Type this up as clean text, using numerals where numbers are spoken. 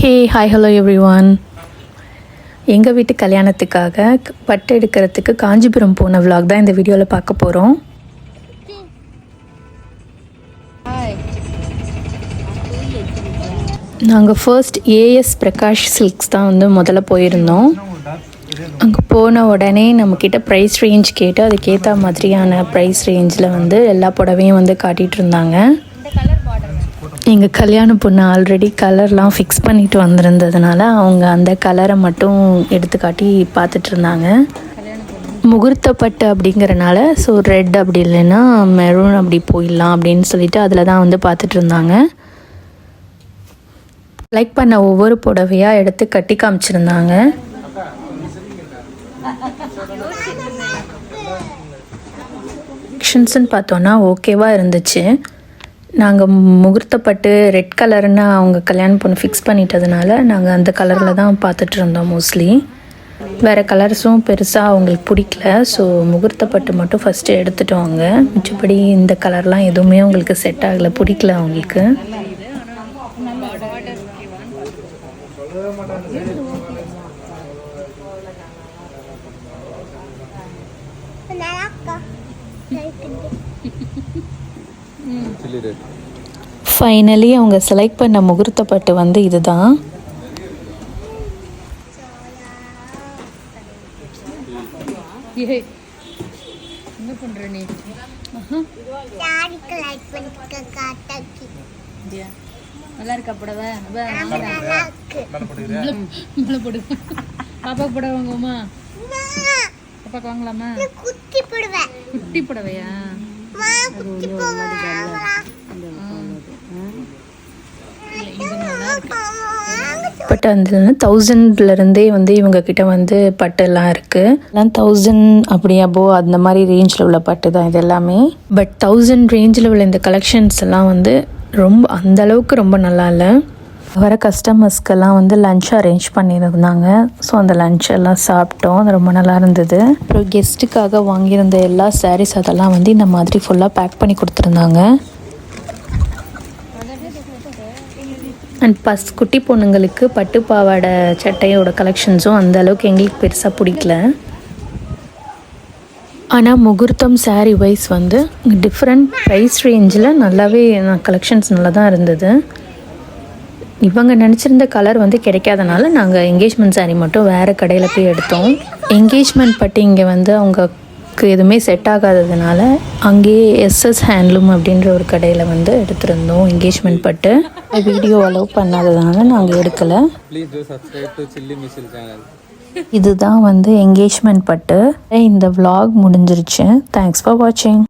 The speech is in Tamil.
Hey hi hello everyone. எங்கள் வீட்டு கல்யாணத்துக்காக பட்டு எடுக்கிறதுக்கு காஞ்சிபுரம் போன விலாக் தான் இந்த வீடியோவில் பார்க்க போகிறோம். நாங்கள் ஃபர்ஸ்ட் ஏஎஸ் பிரகாஷ் சில்க்ஸ் தான் முதல்ல போயிருந்தோம். அங்கே போன உடனே நம்மக்கிட்ட ப்ரைஸ் ரேஞ்ச் கேட்டு அதுக்கேற்ற மாதிரியான ப்ரைஸ் ரேஞ்சில் எல்லா புடவையும் காட்டிகிட்டு இருந்தாங்க. எங்கள் கல்யாண பொண்ணு ஆல்ரெடி கலர்லாம் ஃபிக்ஸ் பண்ணிட்டு வந்திருந்ததுனால அவங்க அந்த கலரை மட்டும் எடுத்து காட்டி பார்த்துட்டு இருந்தாங்க. முகூர்த்த பட்டு அப்படிங்கிறனால ஸோ ரெட் அப்படி இல்லைன்னா மெரூன் அப்படி போயிடலாம் அப்படின்னு சொல்லிட்டு அதில் தான் பார்த்துட்டு இருந்தாங்க. லைக் பண்ண ஒவ்வொரு புடவையாக எடுத்து கட்டி காமிச்சிருந்தாங்க. ஆக்ஷன்ஸ்ன்னு பார்த்தோன்னா ஓகேவாக இருந்துச்சு. நாங்கள் முகூர்த்தப்பட்டு ரெட் கலர்னு அவங்க கல்யாணம் பொண்ணு ஃபிக்ஸ் பண்ணிட்டதுனால நாங்கள் அந்த கலரில் தான் பார்த்துட்டு இருந்தோம். மோஸ்ட்லி வேறு கலர்ஸும் பெருசாக அவங்களுக்கு பிடிக்கல. ஸோ முகூர்த்தப்பட்டு மட்டும் ஃபஸ்ட்டு எடுத்துட்டோம். அவங்க மிச்சப்படி இந்த கலர்லாம் எதுவுமே அவங்களுக்கு செட் ஆகலை, பிடிக்கல அவங்களுக்கு. ஃபைனலி அவங்க செலக்ட் பண்ண முகூர்த்த பட்டு இதுதான். நல்லா இருக்கா புடவை? பாப்பா புடவை வாங்குவோமா? பாப்பாக்கு வாங்கலாமா? குட்டி புடவையா? பட் அந்த 1000லேருந்தே இவங்க கிட்ட பட்டெல்லாம் இருக்குது. எல்லாம் 1000 அப்படி அபோவ் அந்த மாதிரி ரேஞ்சில் உள்ள பட்டு தான் இது எல்லாமே. பட் 1000 ரேஞ்சில் உள்ள இந்த கலெக்ஷன்ஸ் எல்லாம் ரொம்ப அந்தளவுக்கு ரொம்ப நல்லா இல்லை. வர கஸ்டமர்ஸ்க்கெல்லாம் லன்ச் அரேஞ்ச் பண்ணியிருந்தாங்க. ஸோ அந்த லன்ச் எல்லாம் சாப்பிட்டோம். அது ரொம்ப நல்லா இருந்தது. அப்புறம் கெஸ்ட்டுக்காக வாங்கியிருந்த எல்லா சாரீஸ் அதெல்லாம் இந்த மாதிரி ஃபுல்லாக பேக் பண்ணி கொடுத்துருந்தாங்க. அண்ட் குட்டி பொண்ணுங்களுக்கு பட்டு பாவாடை சட்டையோட கலெக்ஷன்ஸும் அந்த அளவுக்கு எங்களுக்கு பெருசாக பிடிக்கல. ஆனால் முகூர்த்தம் சாரீ வைஸ் டிஃப்ரெண்ட் ப்ரைஸ் ரேஞ்சில் நல்லாவே கலெக்ஷன்ஸ் நல்லா தான் இருந்தது. இவங்க நினச்சிருந்த கலர் கிடைக்காதனால நாங்கள் என்கேஜ்மெண்ட் சாரீ மட்டும் வேறு கடையில் போய் எடுத்தோம். என்கேஜ்மெண்ட் பட்டு இங்கே அவங்களுக்கு எதுவுமே செட் ஆகாததுனால அங்கேயே எஸ்எஸ் ஹேண்ட்லூம் அப்படின்ற ஒரு கடையில் எடுத்திருந்தோம் என்கேஜ்மெண்ட் பட்டு. வீடியோ அலோவ் பண்ணாததுனால நாங்கள் எடுக்கலை. இதுதான் என்கேஜ்மெண்ட் பட்டு. இந்த vlog முடிஞ்சிருச்சு. தேங்க்ஸ் ஃபார் வாட்சிங்.